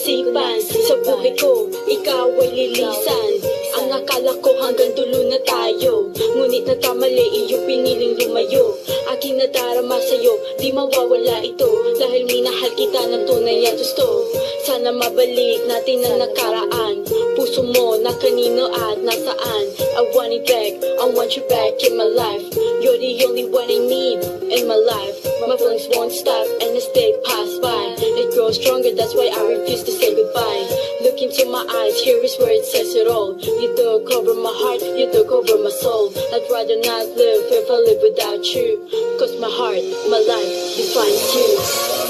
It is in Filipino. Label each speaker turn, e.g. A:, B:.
A: isipan. Sa buhay ko, ikaw ay lilisan. Ang akala ko hanggang dulo na tayo, ngunit nagkamali iyong piniling lumayo. Aking nadarama sa'yo, di mawawala ito, dahil minahal kita ng tunay at gusto. Sana mabalik natin ang nakaraan. Puso mo na kanino at nasaan. I want it back, I want you back in my life. You're the only one I need in my life. My feelings won't stop and as they pass by, it grows stronger, that's why I refuse to say goodbye. Look into my eyes, here is where it says it all. You took over my heart, you took over my soul. I'd rather not live if I live without you, cause my heart, my life defines you.